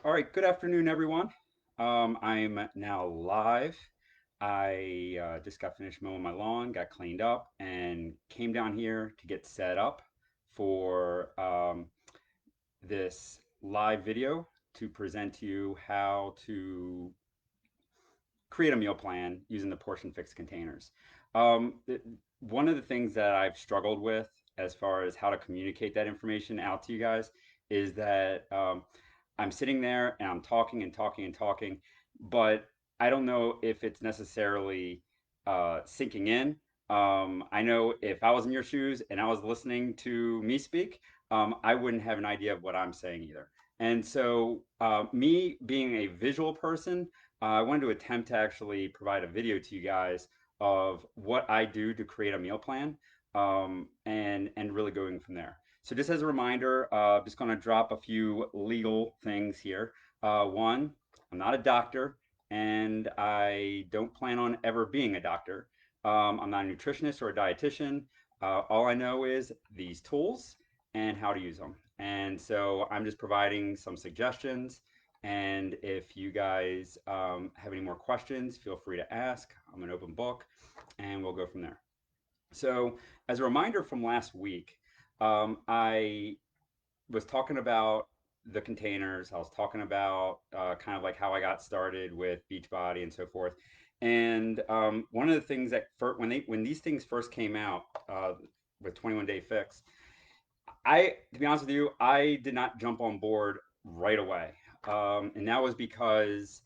All right, good afternoon, everyone. I'm now live. I just got finished mowing my lawn, got cleaned up, and came down here to get set up for this live video to present to you how to create a meal plan using the portion fix containers. One of the things that I've struggled with as far as how to communicate that information out to you guys is that I'm sitting there and I'm talking and talking and talking, but I don't know if it's necessarily sinking in. I know if I was in your shoes and I was listening to me speak, I wouldn't have an idea of what I'm saying either. And so, me being a visual person, I wanted to attempt to actually provide a video to you guys of what I do to create a meal plan, and really going from there. So just as a reminder, just going to drop a few legal things here. One, I'm not a doctor, and I don't plan on ever being a doctor. I'm not a nutritionist or a dietitian. All I know is these tools and how to use them. And so I'm just providing some suggestions, and if you guys have any more questions, feel free to ask. I'm an open book, and we'll go from there. So, as a reminder from last week, I was talking about the containers. I was talking about kind of like how I got started with Beachbody and so forth. And one of the things that when these things first came out with 21 Day Fix, to be honest with you, I did not jump on board right away. And that was because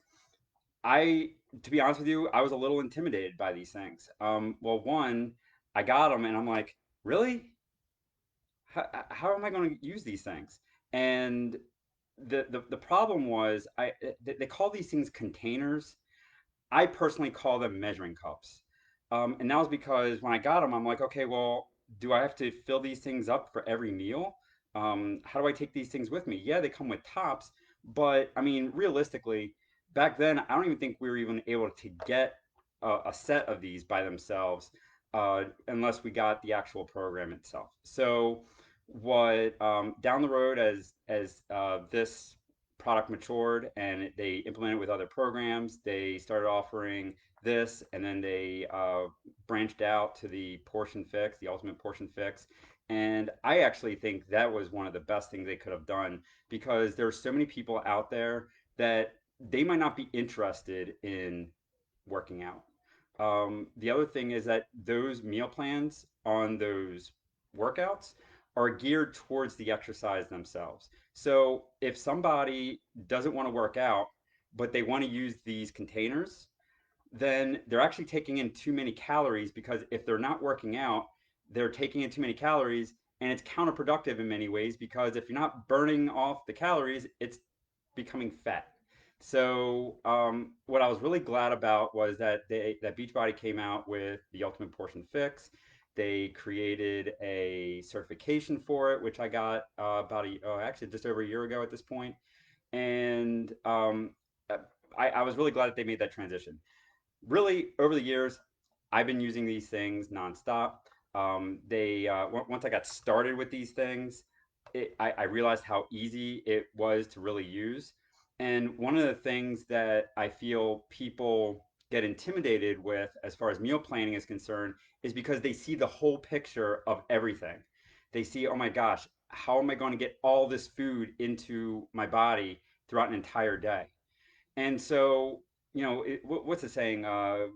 I, to be honest with you, I was a little intimidated by these things. Well, one, I got them and I'm like, really? How am I going to use these things? And the problem was they call these things containers. I personally call them measuring cups. And that was because when I got them, I'm like, okay, well, do I have to fill these things up for every meal? How do I take these things with me? Yeah, they come with tops, but I mean, realistically, back then, I don't even think we were even able to get a set of these by themselves, unless we got the actual program itself. So, what down the road as this product matured and they implemented with other programs, they started offering this, and then they branched out to the portion fix, the ultimate portion fix. And I actually think that was one of the best things they could have done, because there are so many people out there that they might not be interested in working out. The other thing is that those meal plans on those workouts are geared towards the exercise themselves. So if somebody doesn't want to work out, but they want to use these containers, then they're actually taking in too many calories, because if they're not working out, they're taking in too many calories, and it's counterproductive in many ways, because if you're not burning off the calories, it's becoming fat. So what I was really glad about was that Beachbody came out with the Ultimate Portion Fix. They created a certification for it, which I got actually just over a year ago at this point. And I was really glad that they made that transition. Really, over the years, I've been using these things nonstop. They Once I got started with these things, I realized how easy it was to really use. And one of the things that I feel people get intimidated with as far as meal planning is concerned is because they see the whole picture of everything. They see, oh my gosh, how am I going to get all this food into my body throughout an entire day? And so, what's the saying? Can't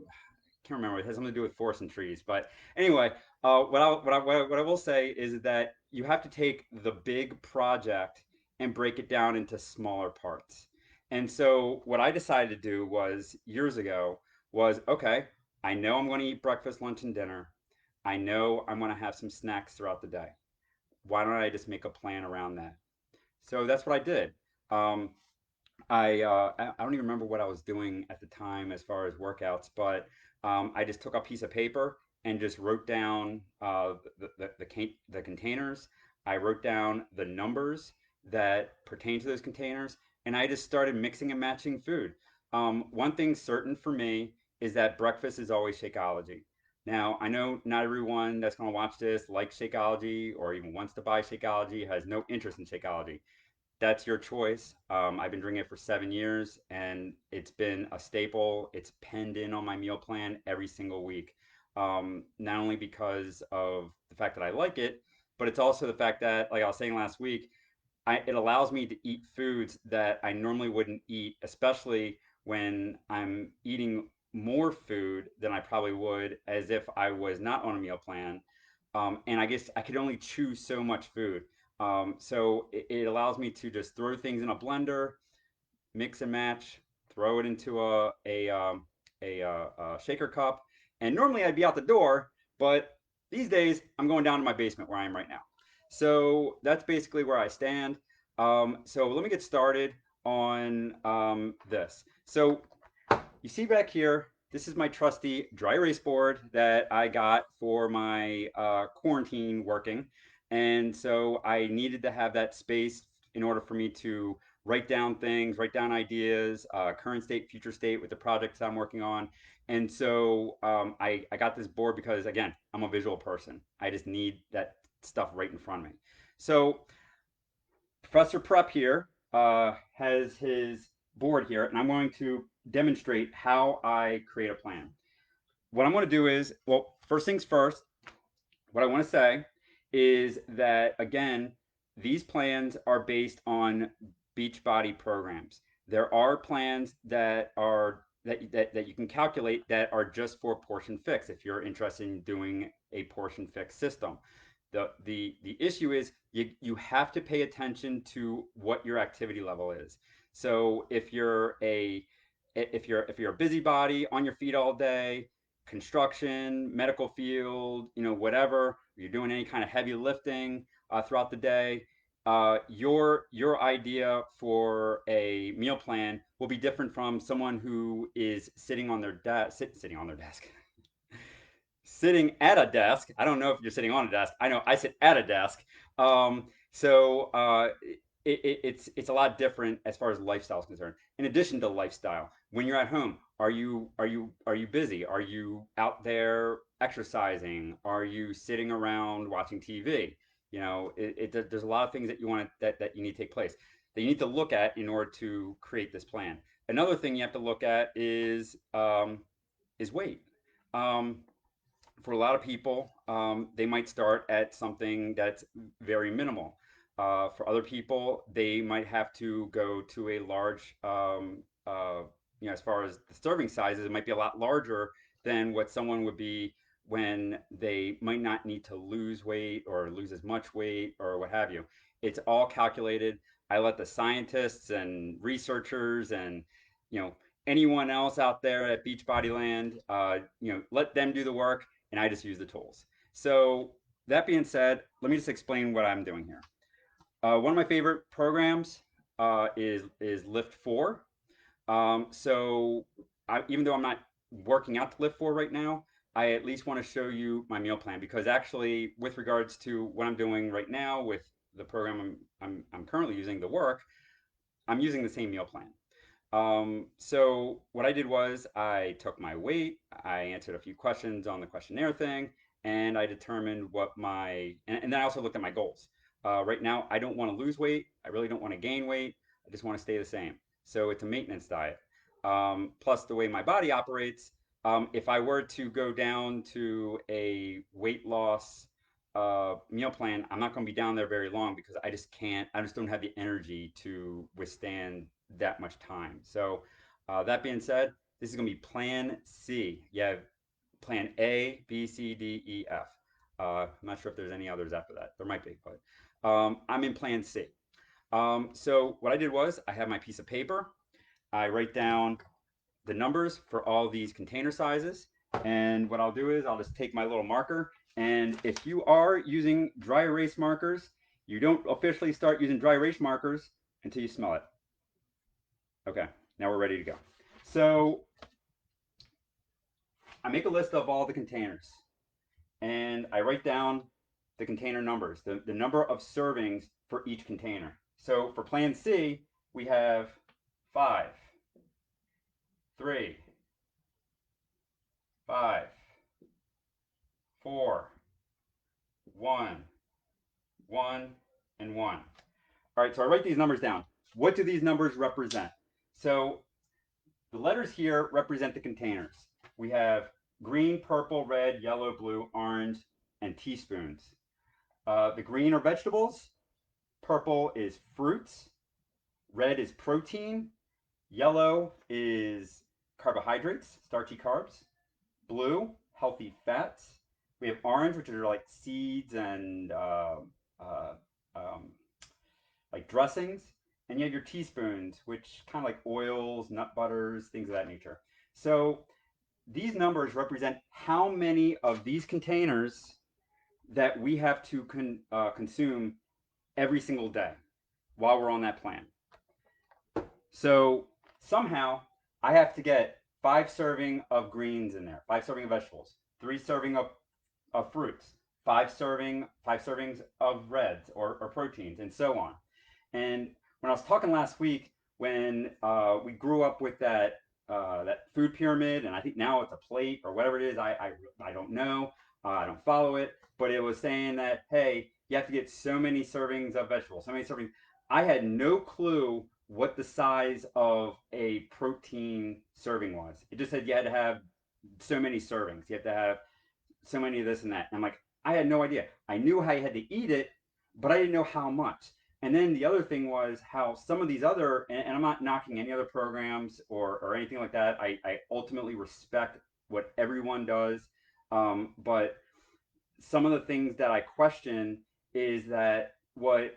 remember. It has something to do with forests and trees. But anyway, what I will say is that you have to take the big project and break it down into smaller parts. And so what I decided to do was years ago was, okay, I know I'm going to eat breakfast, lunch, and dinner. I know I'm going to have some snacks throughout the day. Why don't I just make a plan around that? So that's what I did. Um, I don't even remember what I was doing at the time as far as workouts, but I just took a piece of paper and just wrote down the containers. I wrote down the numbers that pertain to those containers, and I just started mixing and matching food. One thing certain for me is that breakfast is always Shakeology. Now, I know not everyone that's going to watch this likes Shakeology or even wants to buy Shakeology, has no interest in Shakeology. that's your choice. I've been drinking it for 7 years, and it's been a staple. It's penned in on my meal plan every single week. Not only because of the fact that I like it, but it's also the fact that, like I was saying last week, it allows me to eat foods that I normally wouldn't eat, especially when I'm eating more food than I probably would as if I was not on a meal plan. And I guess I could only chew so much food. So it allows me to just throw things in a blender, mix and match, throw it into a shaker cup. And normally I'd be out the door, but these days I'm going down to my basement where I am right now. So that's basically where I stand. So let me get started on this. So you see back here, this is my trusty dry erase board that I got for my quarantine working. And so I needed to have that space in order for me to write down things, write down ideas, current state, future state with the projects I'm working on. And so I got this board because, again, I'm a visual person. I just need that stuff right in front of me. So Professor Prep here has his board here, and I'm going to demonstrate how I create a plan. What I'm going to do is, well, first things first, what I want to say is that, again, these plans are based on Beachbody programs. There are plans that you can calculate that are just for portion fix if you're interested in doing a portion fix system. The issue is you have to pay attention to what your activity level is. So if you're a busybody on your feet all day, construction, medical field, whatever, you're doing any kind of heavy lifting throughout the day, your idea for a meal plan will be different from someone who is sitting on their desk, sitting at a desk. I don't know if you're sitting on a desk. I know I sit at a desk. So it's a lot different as far as lifestyle is concerned. In addition to lifestyle, when you're at home, are you busy? Are you out there exercising? Are you sitting around watching TV? There's a lot of things that that you need to take place that you need to look at in order to create this plan. Another thing you have to look at is weight. Um, for a lot of people, they might start at something that's very minimal. For other people, they might have to go to a large, as far as the serving sizes, it might be a lot larger than what someone would be when they might not need to lose weight or lose as much weight or what have you. It's all calculated. I let the scientists and researchers and you know anyone else out there at Beachbodyland, let them do the work and I just use the tools. So that being said, let me just explain what I'm doing here. One of my favorite programs is Lift 4. Even though I'm not working out to Lift 4 right now, I at least want to show you my meal plan because actually, with regards to what I'm doing right now with the program I'm currently using, the work, I'm using the same meal plan. So what I did was I took my weight, I answered a few questions on the questionnaire thing, and I determined and then I also looked at my goals. Right now, I don't want to lose weight. I really don't want to gain weight. I just want to stay the same. So it's a maintenance diet. Plus, the way my body operates, if I were to go down to a weight loss meal plan, I'm not going to be down there very long because I just can't, I just don't have the energy to withstand that much time. So, that being said, this is going to be Plan C. You have Plan A, B, C, D, E, F. I'm not sure if there's any others after that. There might be, but I'm in Plan C. So, what I did was I have my piece of paper. I write down the numbers for all these container sizes. And what I'll do is I'll just take my little marker. And if you are using dry erase markers, you don't officially start using dry erase markers until you smell it. Okay, now we're ready to go. So I make a list of all the containers and I write down the container numbers, the number of servings for each container. So for Plan C, we have 5, 3, 5, 4, 1, 1, and 1. All right, so I write these numbers down. What do these numbers represent? So the letters here represent the containers. We have green, purple, red, yellow, blue, orange, and teaspoons. The green are vegetables, purple is fruits, red is protein, yellow is carbohydrates, starchy carbs, blue, healthy fats. We have orange, which are like seeds and uh, um, like dressings. And you have your teaspoons, which kind of like oils, nut butters, things of that nature. So these numbers represent how many of these containers that we have to consume every single day while we're on that plan. So somehow I have to get 5 serving of greens in there, 5 serving of vegetables, 3 serving of fruits, five servings of reds or proteins, and so on. And when I was talking last week, when we grew up with that food pyramid, and I think now it's a plate or whatever it is, I don't know, I don't follow it, but it was saying that hey, you have to get so many servings of vegetables, so many servings. I had no clue what the size of a protein serving was. It just said you had to have so many servings. You have to have so many of this and that. And I'm like, I had no idea. I knew how you had to eat it, but I didn't know how much. And then the other thing was how some of these other, and I'm not knocking any other programs or anything like that. I ultimately respect what everyone does. But some of the things that I question is that what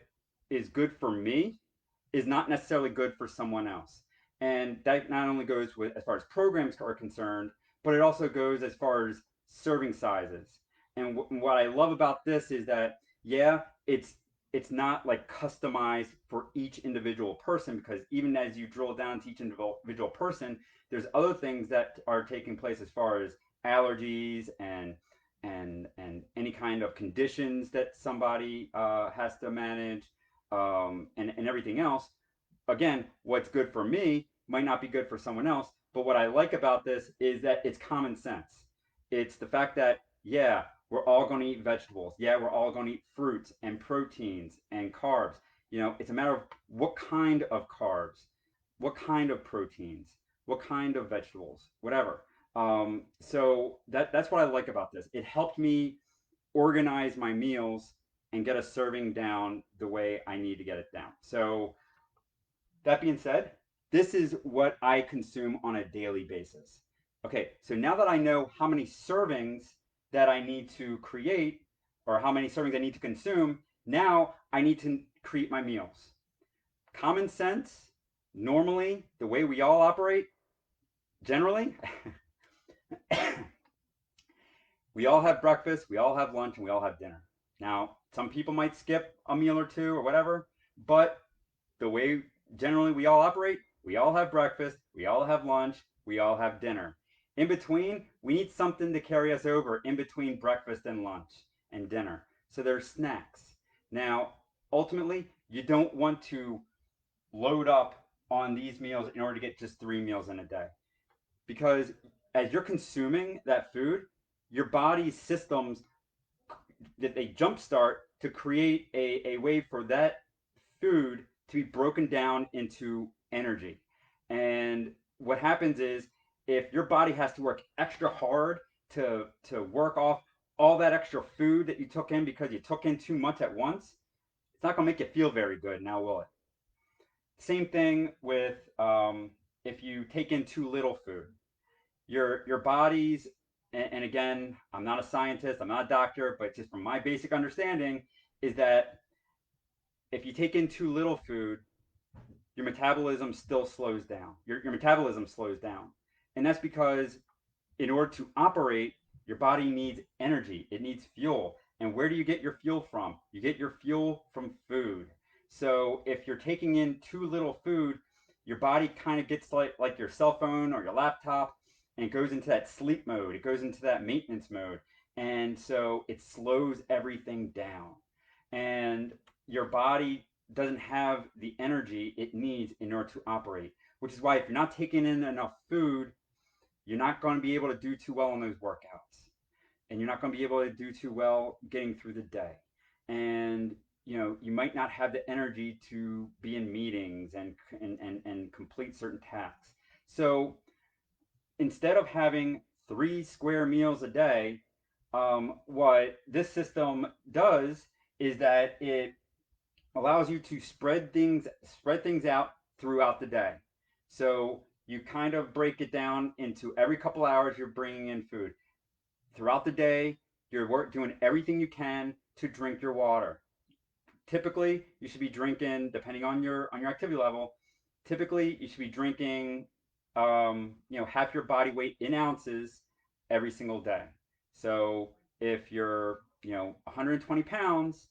is good for me is not necessarily good for someone else. And that not only goes with as far as programs are concerned, but it also goes as far as serving sizes. And what I love about this is that yeah, it's not like customized for each individual person, because even as you drill down to each individual person, there's other things that are taking place as far as allergies and any kind of conditions that somebody has to manage, and everything else. Again, what's good for me might not be good for someone else. But what I like about this is that it's common sense. It's the fact that, yeah, we're all going to eat vegetables. Yeah, we're all going to eat fruits and proteins and carbs. It's a matter of what kind of carbs, what kind of proteins, what kind of vegetables, whatever. So that's what I like about this. It helped me organize my meals and get a serving down the way I need to get it down. So that being said, this is what I consume on a daily basis. Okay, so now that I know how many servings that I need to create or how many servings I need to consume, now I need to create my meals. Common sense, normally, the way we all operate, generally, we all have breakfast, we all have lunch, and we all have dinner. Now, some people might skip a meal or two or whatever, but the way generally we all operate, we all have breakfast, we all have lunch, we all have dinner. In between, we need something to carry us over in between breakfast and lunch and dinner. So there's snacks. Now, ultimately, you don't want to load up on these meals in order to get just 3 meals in a day. Because as you're consuming that food, your body's systems that they jumpstart to create a way for that food to be broken down into energy. And what happens is if your body has to work extra hard to work off all that extra food that you took in because you took in too much at once, it's not going to make you feel very good now, will it? Same thing with if you take in too little food. Your body's, and again, I'm not a scientist, I'm not a doctor, but just from my basic understanding, is that if you take in too little food, your metabolism still slows down. Your metabolism slows down. And that's because in order to operate, your body needs energy, it needs fuel. And where do you get your fuel from? You get your fuel from food. So if you're taking in too little food, your body kind of gets like your cell phone or your laptop, and it goes into that sleep mode, it goes into that maintenance mode. And so it slows everything down. And your body doesn't have the energy it needs in order to operate, which is why if you're not taking in enough food, you're not going to be able to do too well on those workouts, and you're not going to be able to do too well getting through the day. And you might not have the energy to be in meetings and complete certain tasks. So instead of having 3 square meals a day, what this system does is that it allows you to spread things out throughout the day. So you kind of break it down into every couple hours you're bringing in food. Throughout the day, you're doing everything you can to drink your water. Typically, you should be drinking, depending on your activity level. Typically, you should be drinking, half your body weight in ounces every single day. So if you're 120 pounds,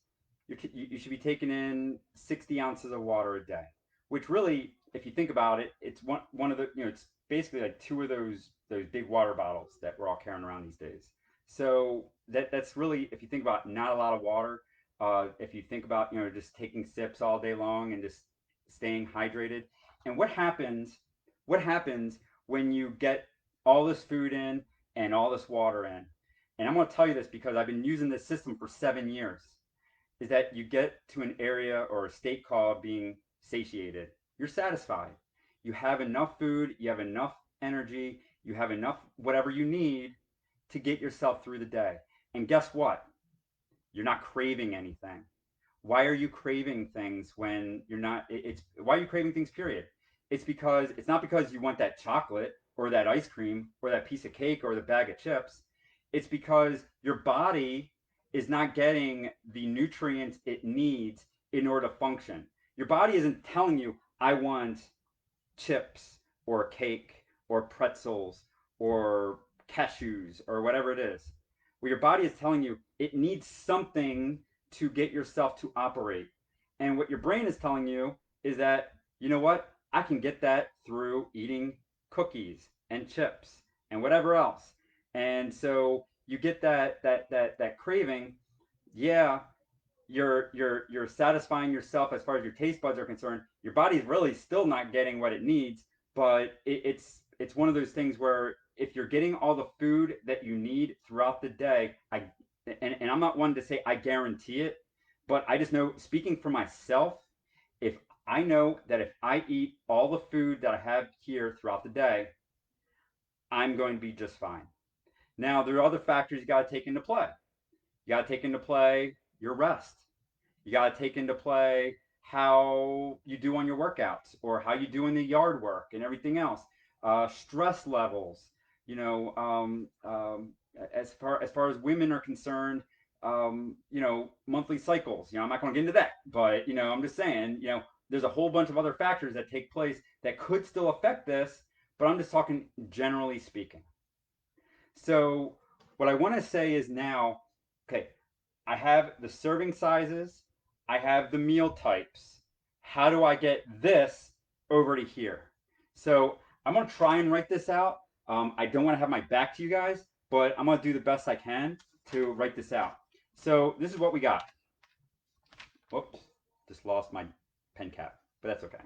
you should be taking in 60 ounces of water a day. Which really, if you think about it, it's one of the it's basically like two of those big water bottles that we're all carrying around these days. So that's really, if you think about it, not a lot of water. If you think about just taking sips all day long and just staying hydrated. And what happens when you get all this food in and all this water in? And I'm going to tell you this because I've been using this system for 7 years. Is that you get to an area or a state called being satiated. You're satisfied. You have enough food. You have enough energy. You have enough whatever you need to get yourself through the day. And guess what? You're not craving anything. Why are you craving things when you're not? It's why are you craving things? Period. It's not because you want that chocolate or that ice cream or that piece of cake or the bag of chips. It's because your body is not getting the nutrients it needs in order to function. Your body isn't telling you, I want chips or cake or pretzels or cashews or whatever it is. Where your body is telling you it needs something to get yourself to operate. And what your brain is telling you is that, you know what? I can get that through eating cookies and chips and whatever else. And so you get that craving. Yeah, you're satisfying yourself as far as your taste buds are concerned. Your body's really still not getting what it needs, but it's one of those things where if you're getting all the food that you need throughout the day, and I'm not one to say I guarantee it, but I just know, speaking for myself, if I know that if I eat all the food that I have here throughout the day, I'm going to be just fine. Now, there are other factors you got to take into play. You got to take into play your rest. You got to take into play how you do on your workouts or how you do in the yard work and everything else. Stress levels, you know, as far as women are concerned, monthly cycles. I'm not going to get into that, but I'm just saying, there's a whole bunch of other factors that take place that could still affect this, but I'm just talking generally speaking. So what I want to say is now, okay, I have the serving sizes, I have the meal types. How do I get this over to here? So I'm gonna try and write this out. I don't want to have my back to you guys, but I'm gonna do the best I can to write this out. So this is what we got. Whoops, just lost my pen cap, but that's okay.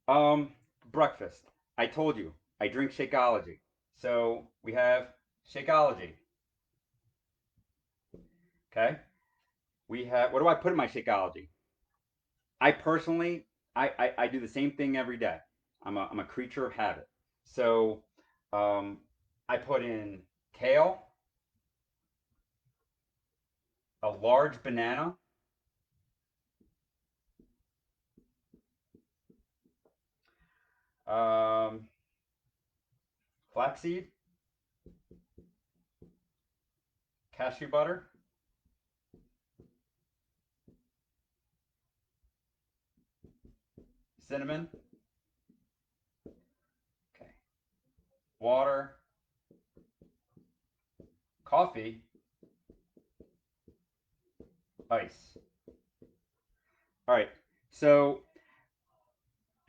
Um, Breakfast. I told you I drink Shakeology. So we have Shakeology. Okay. We have, what do I put in my Shakeology? I personally, I do the same thing every day. I'm a creature of habit. So um, I put in kale, a large banana, um, flaxseed, cashew butter, cinnamon, okay, water, coffee, ice. All right. So,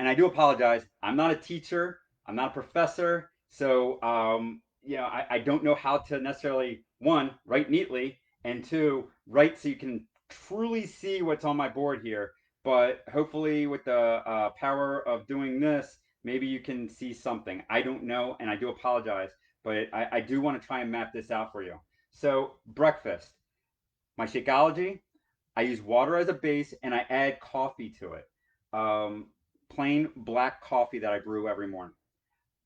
and I do apologize. I'm not a teacher. I'm not a professor. So, I don't know how to necessarily, one, write neatly, and two, write so you can truly see what's on my board here. But hopefully, with the power of doing this, maybe you can see something. I don't know, and I do apologize, but I do want to try and map this out for you. So, breakfast, my Shakeology, I use water as a base and I add coffee to it. Um, Plain black coffee that I brew every morning.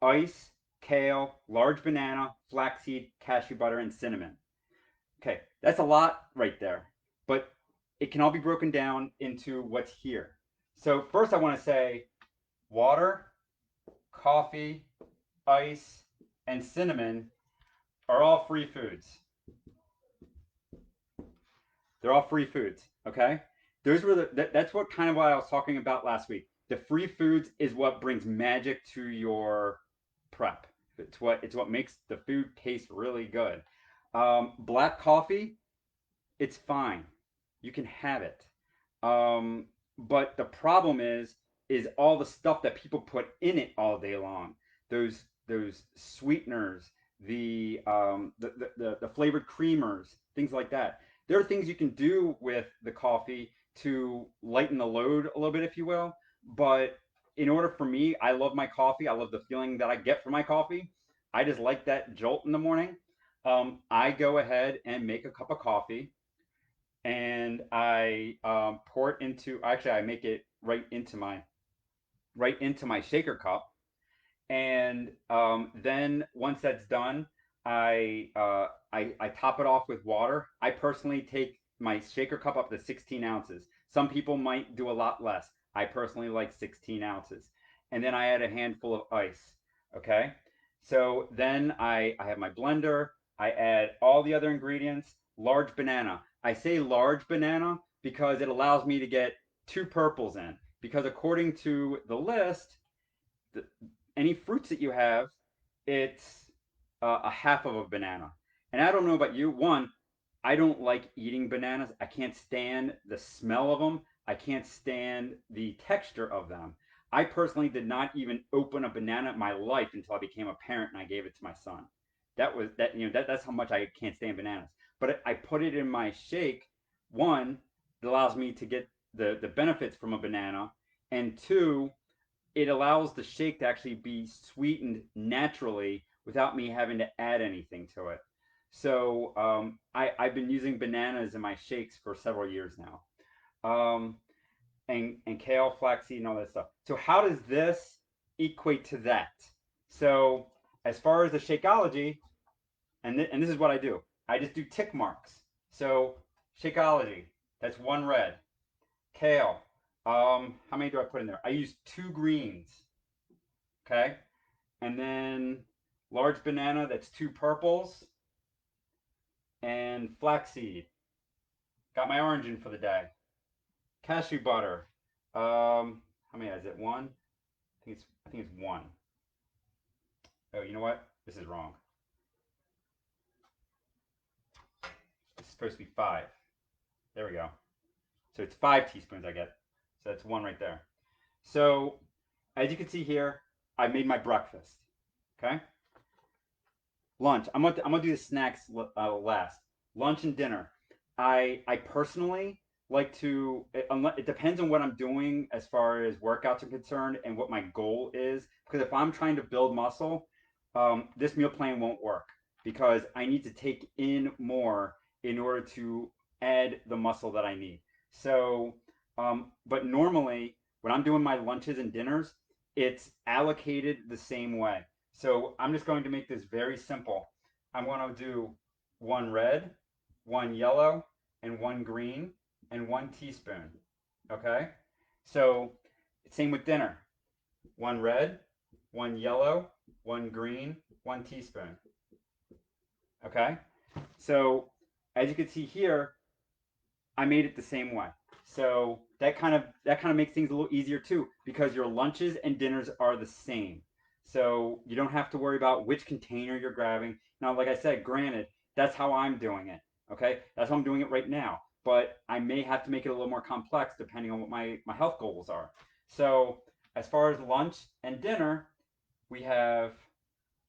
Ice, kale, large banana, flaxseed, cashew butter, and cinnamon. Okay, that's a lot right there, but it can all be broken down into what's here. So first I want to say water, coffee, ice, and cinnamon are all free foods. They're all free foods, okay? Those were that's what kind of what I was talking about last week. The free foods is what brings magic to your prep. It's what makes the food taste really good. Black coffee, it's fine. You can have it. Um, but the problem is all the stuff that people put in it all day long. Those sweeteners, the flavored creamers, things like that. There are things you can do with the coffee to lighten the load a little bit, if you will. But in order for me, I love my coffee. I love the feeling that I get from my coffee. I just like that jolt in the morning. I go ahead and make a cup of coffee and I pour it into. Actually, I make it right into my shaker cup, and then once that's done, I top it off with water. I personally take my shaker cup up to 16 ounces. Some people might do a lot less. I personally like 16 ounces, and then I add a handful of ice. Okay, so then I have my blender. I add all the other ingredients. Large banana. I say large banana because it allows me to get two purples in. Because according to the list, the, any fruits that you have, it's a half of a banana. And I don't know about you. One, I don't like eating bananas. I can't stand the smell of them. I can't stand the texture of them. I personally did not even open a banana in my life until I became a parent and I gave it to my son. That's how much I can't stand bananas. But I put it in my shake. One, it allows me to get the benefits from a banana, and two, it allows the shake to actually be sweetened naturally without me having to add anything to it. So I've been using bananas in my shakes for several years now, and kale, flaxseed, and all that stuff. So how does this equate to that? So as far as the Shakeology, and this is what I do. I just do tick marks. So Shakeology, that's one red. Kale, how many do I put in there? I use two greens. Okay, and then large banana, that's two purples, and flaxseed. Got my orange in for the day. Cashew butter. How many is it? One? I think it's one. Oh, you know what? This is wrong. This is supposed to be five. There we go. So it's 5 teaspoons I get. So that's one right there. So as you can see here, I made my breakfast. Okay. Lunch. I'm gonna do the snacks last. Lunch and dinner. I personally like to. It depends on what I'm doing as far as workouts are concerned and what my goal is. Because if I'm trying to build muscle, this meal plan won't work because I need to take in more in order to add the muscle that I need. So, but normally when I'm doing my lunches and dinners, it's allocated the same way. So I'm just going to make this very simple. I'm going to do one red, one yellow, and one green, and 1 teaspoon. Okay? So same with dinner. One red, one yellow, one green, 1 teaspoon. Okay? So as you can see here, I made it the same way. So that kind of makes things a little easier too, because your lunches and dinners are the same. So you don't have to worry about which container you're grabbing. Now, like I said, granted, that's how I'm doing it. Okay, that's how I'm doing it right now. But I may have to make it a little more complex depending on what my health goals are. So as far as lunch and dinner, we have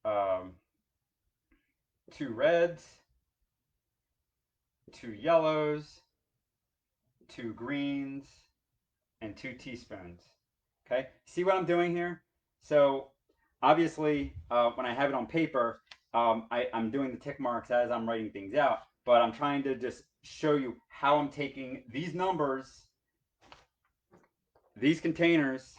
um, two reds, two yellows, two greens, and 2 teaspoons. Okay, see what I'm doing here? So obviously, when I have it on paper, I'm doing the tick marks as I'm writing things out, but I'm trying to just show you how I'm taking these numbers, these containers,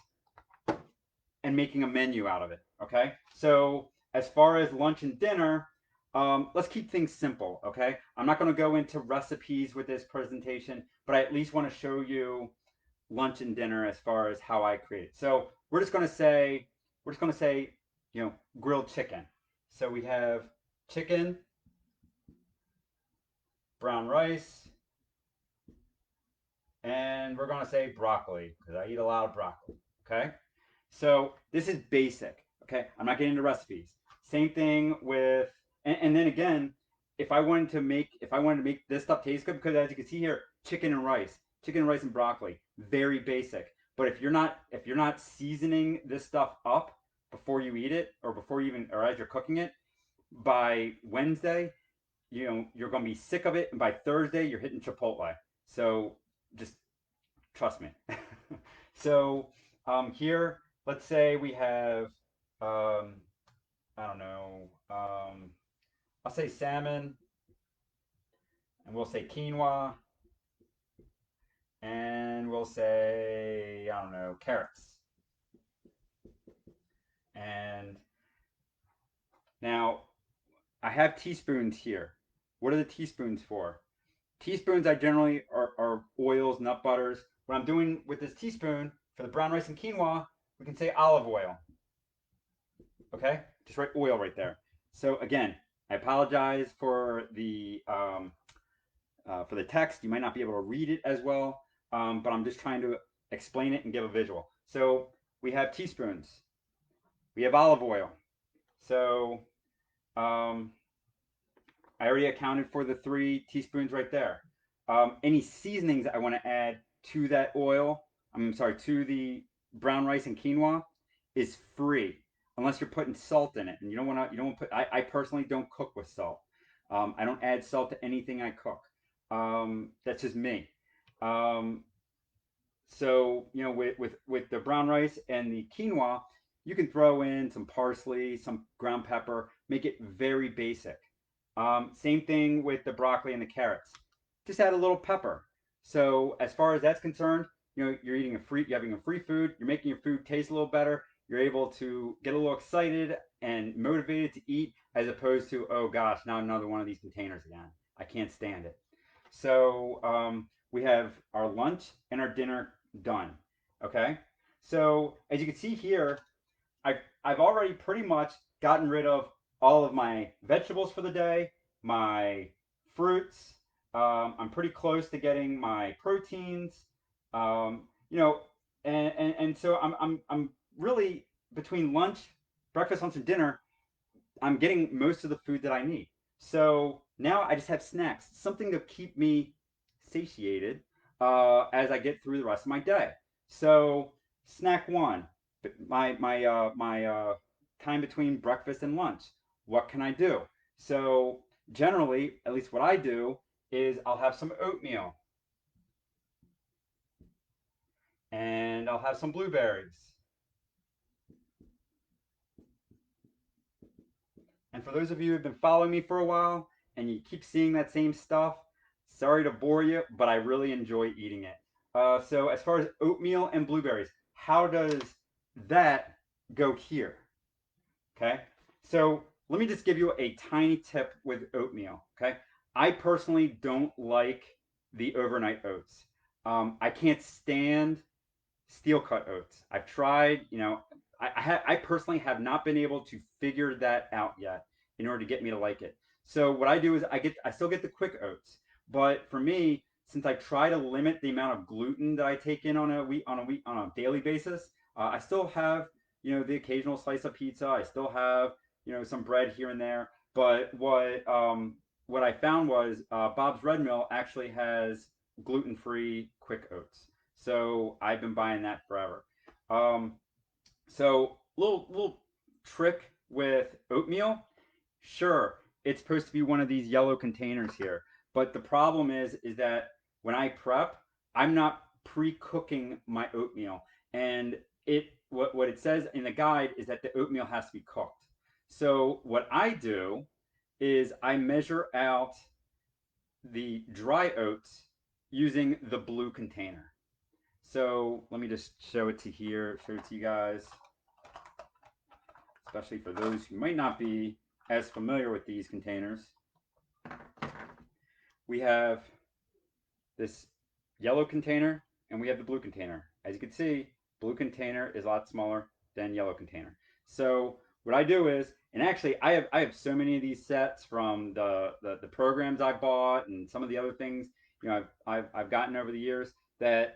and making a menu out of it. Okay, so as far as lunch and dinner, let's keep things simple. Okay, I'm not going to go into recipes with this presentation, but I at least want to show you lunch and dinner as far as how I create it. So we're just going to say, grilled chicken. So we have chicken, brown rice, and we're going to say broccoli because I eat a lot of broccoli. Okay, so this is basic. Okay, I'm not getting into recipes. Same thing with, and then again, if I wanted to make this stuff taste good, because as you can see here, chicken and rice and broccoli, very basic. But if you're not seasoning this stuff up before you eat it, or before you even, or as you're cooking it, by Wednesday, you're going to be sick of it, and by Thursday, you're hitting Chipotle. So just trust me. So here, let's say we have, um, I don't know, I'll say salmon, and we'll say quinoa, and we'll say, I don't know, carrots. And now I have teaspoons here. What are the teaspoons for? Teaspoons I generally are oils, nut butters. What I'm doing with this teaspoon for the brown rice and quinoa, we can say olive oil. Okay, just write oil right there. So again, I apologize for the text. You might not be able to read it as well, but I'm just trying to explain it and give a visual. So we have teaspoons. We have olive oil. So um, I already accounted for the 3 teaspoons right there. Any seasonings I want to add to that oil, I'm sorry, to the brown rice and quinoa, is free unless you're putting salt in it. And you don't want to put. I personally don't cook with salt. I don't add salt to anything I cook. That's just me. Um, so with the brown rice and the quinoa, you can throw in some parsley, some ground pepper, make it very basic. Same thing with the broccoli and the carrots. Just add a little pepper. So as far as that's concerned, you're having a free food. You're making your food taste a little better. You're able to get a little excited and motivated to eat, as opposed to, oh gosh, now another one of these containers again. I can't stand it. So we have our lunch and our dinner done. Okay. So as you can see here, I've already pretty much gotten rid of all of my vegetables for the day, my fruits. I'm pretty close to getting my proteins. Um, you know, and so I'm really between lunch, breakfast, lunch, and dinner. I'm getting most of the food that I need. So now I just have snacks, something to keep me satiated as I get through the rest of my day. So snack one, my time between breakfast and lunch. What can I do? So generally, at least what I do is I'll have some oatmeal and I'll have some blueberries. And for those of you who've been following me for a while and you keep seeing that same stuff, sorry to bore you, but I really enjoy eating it. So as far as oatmeal and blueberries, how does that go here? Okay, so let me just give you a tiny tip with oatmeal. Okay, I personally don't like the overnight oats. I can't stand steel cut oats. I've tried, I personally have not been able to figure that out yet in order to get me to like it. So what I do is I still get the quick oats, but for me, since I try to limit the amount of gluten that I take in on a daily basis, I still have the occasional slice of pizza. I still have some bread here and there. But what I found was Bob's Red Mill actually has gluten free quick oats. So I've been buying that forever. Um, so little trick with oatmeal. Sure, it's supposed to be one of these yellow containers here, but the problem is that when I prep, I'm not pre-cooking my oatmeal, and what it says in the guide is that the oatmeal has to be cooked. So what I do is I measure out the dry oats using the blue container. So let me just show it to here, show it to you guys, especially for those who might not be as familiar with these containers. We have this yellow container and we have the blue container. As you can see, blue container is a lot smaller than yellow container. So what I do is, and actually I have so many of these sets from the programs I bought and some of the other things I've gotten over the years that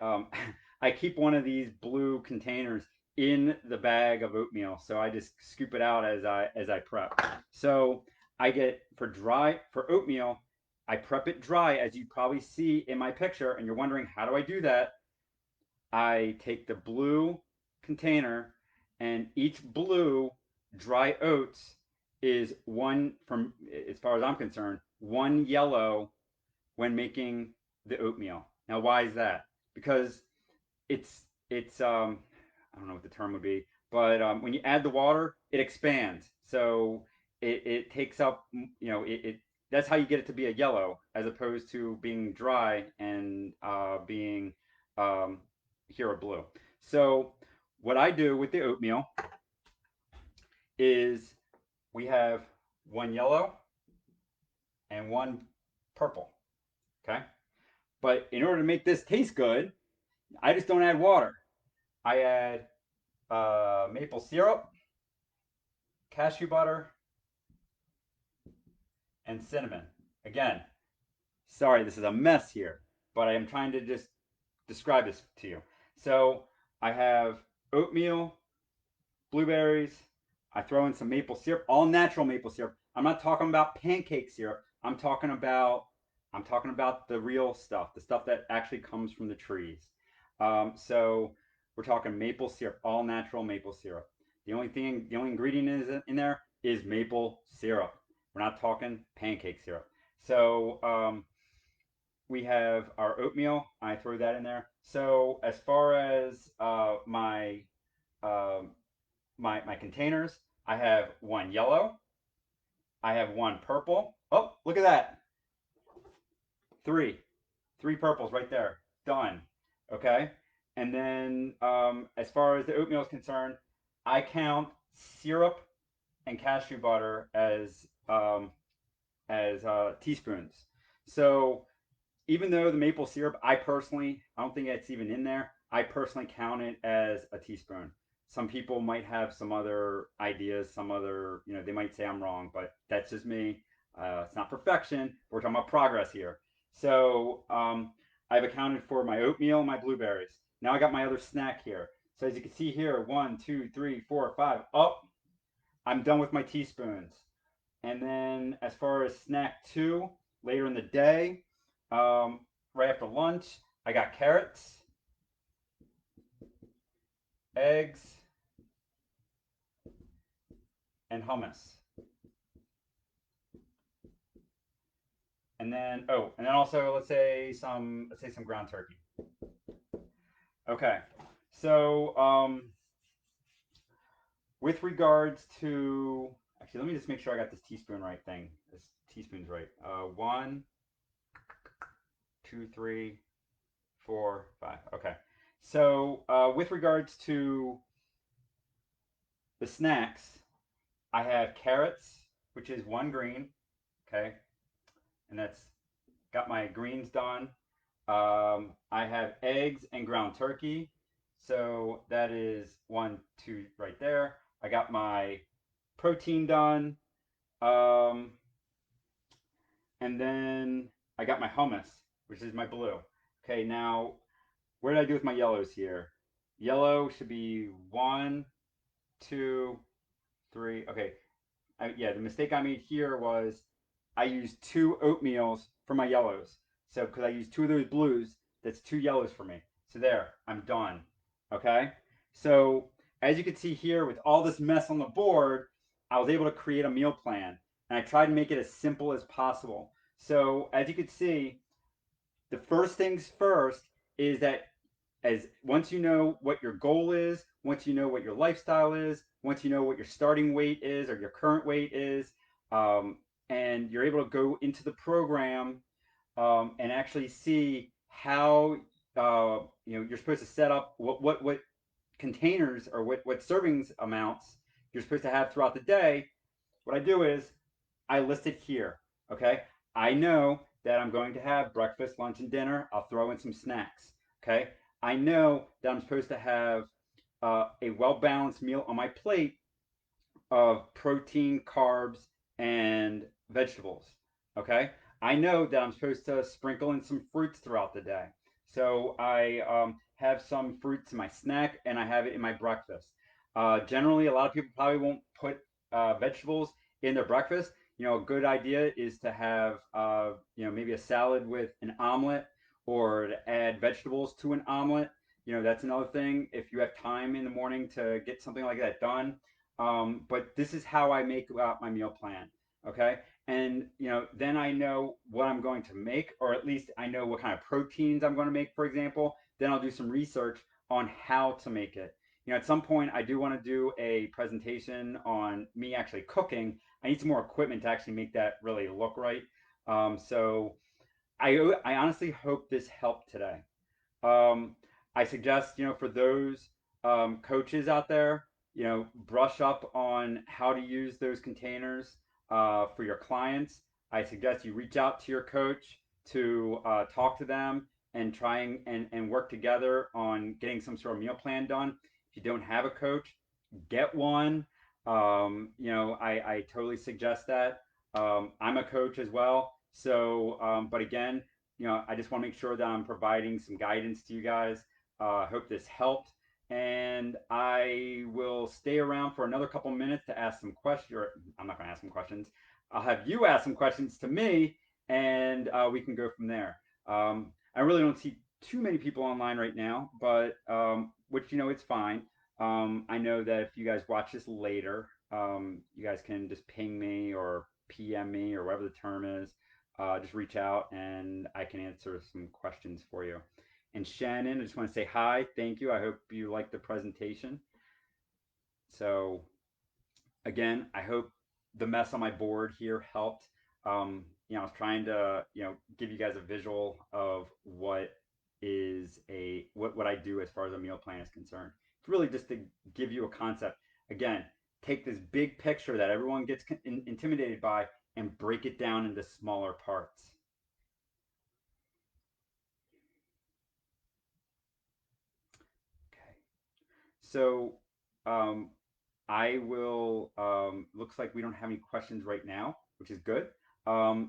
I keep one of these blue containers in the bag of oatmeal. So I just scoop it out as I prep. So I get for oatmeal, I prep it dry, as you probably see in my picture, and you're wondering, how do I do that? I take the blue container, and each blue dry oats is one, from as far as I'm concerned, one yellow when making the oatmeal. Now, why is that? Because it's I don't know what the term would be, but when you add the water, it expands. So it takes up, it that's how you get it to be a yellow, as opposed to being dry and being um, here a blue. So what I do with the oatmeal is we have one yellow and one purple. Okay, but in order to make this taste good, I just don't add water. I add maple syrup, cashew butter, and cinnamon. Again, sorry, this is a mess here, but I am trying to just describe this to you. So I have oatmeal, blueberries. I throw in some maple syrup, all natural maple syrup. I'm not talking about pancake syrup. I'm talking about the real stuff, the stuff that actually comes from the trees. So we're talking maple syrup, all natural maple syrup. The only ingredient is in there is maple syrup. We're not talking pancake syrup. So we have our oatmeal. I throw that in there. So as far as um, my containers, I have one yellow, I have one purple. Oh, look at that. Three. Three purples right there. Done. Okay. And then as far as the oatmeal is concerned, I count syrup and cashew butter as teaspoons. So even though the maple syrup, I don't think it's even in there. I personally count it as a teaspoon. Some people might have some other ideas, they might say I'm wrong, but that's just me. It's not perfection. We're talking about progress here. So I've accounted for my oatmeal and my blueberries. Now I got my other snack here. So as you can see here, 1, 2, 3, 4, 5. Oh, I'm done with my teaspoons. And then as far as snack two, later in the day, right after lunch, I got carrots, eggs, and hummus. And then also let's say some ground turkey. Okay. So with regards to, actually, let me just make sure I got this teaspoon right thing. This teaspoon's right. 1, 2, 3, 4, 5. Okay. So with regards to the snacks, I have carrots, which is one green. Okay, and that's got my greens done. I have eggs and ground turkey, so that is 1, 2 right there. I got my protein done, um, and then I got my hummus, which is my blue. Okay, now where did I do with my yellows here? Yellow should be 1, 2, 3. Okay, yeah, the mistake I made here was I used two oatmeals for my yellows. So because I used two of those blues, that's two yellows for me. So there, I'm done. Okay. So as you can see here, with all this mess on the board, I was able to create a meal plan, and I tried to make it as simple as possible. So as you can see, the first things first is that as once you know what your goal is, once you know what your lifestyle is, once you know what your starting weight is or your current weight is, and you're able to go into the program and actually see how you're supposed to set up what containers or what servings amounts you're supposed to have throughout the day. What I do is I list it here. Okay, I know that I'm going to have breakfast, lunch, and dinner. I'll throw in some snacks. Okay, I know that I'm supposed to have a well balanced meal on my plate of protein, carbs, and vegetables. Okay, I know that I'm supposed to sprinkle in some fruits throughout the day. So I have some fruits in my snack and I have it in my breakfast. Generally, a lot of people probably won't put vegetables in their breakfast. A good idea is to have maybe a salad with an omelet or to add vegetables to an omelet. That's another thing. If you have time in the morning to get something like that done, but this is how I make out my meal plan. Okay. And, then I know what I'm going to make, or at least I know what kind of proteins I'm going to make, for example. Then I'll do some research on how to make it. At some point, I do want to do a presentation on me actually cooking. I need some more equipment to actually make that really look right. So I honestly hope this helped today. Um, I suggest, for those coaches out there, brush up on how to use those containers for your clients. I suggest you reach out to your coach to talk to them and try and work together on getting some sort of meal plan done. If you don't have a coach, get one. I totally suggest that. I'm a coach as well. So, but again, I just want to make sure that I'm providing some guidance to you guys. I hope this helped. And I will stay around for another couple minutes to ask some questions. I'm not going to ask some questions. I'll have you ask some questions to me, and we can go from there. I really don't see too many people online right now, but which it's fine. I know that if you guys watch this later, you guys can just ping me or PM me or whatever the term is. Just reach out and I can answer some questions for you. And Shannon, I just want to say hi. Thank you. I hope you liked the presentation. So, again, I hope the mess on my board here helped. I was trying to, give you guys a visual of what I do as far as a meal plan is concerned. It's really just to give you a concept. Again, take this big picture that everyone gets intimidated by and break it down into smaller parts. Okay. So, um, I will. Looks like we don't have any questions right now, which is good.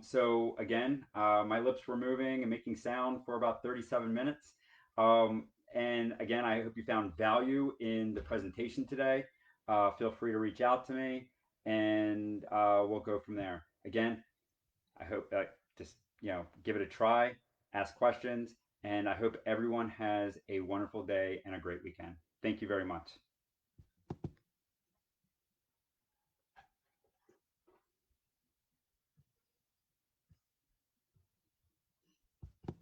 So again, my lips were moving and making sound for about 37 minutes. And again, I hope you found value in the presentation today. Feel free to reach out to me, and we'll go from there. Again, I hope that just give it a try, ask questions, and I hope everyone has a wonderful day and a great weekend. Thank you very much.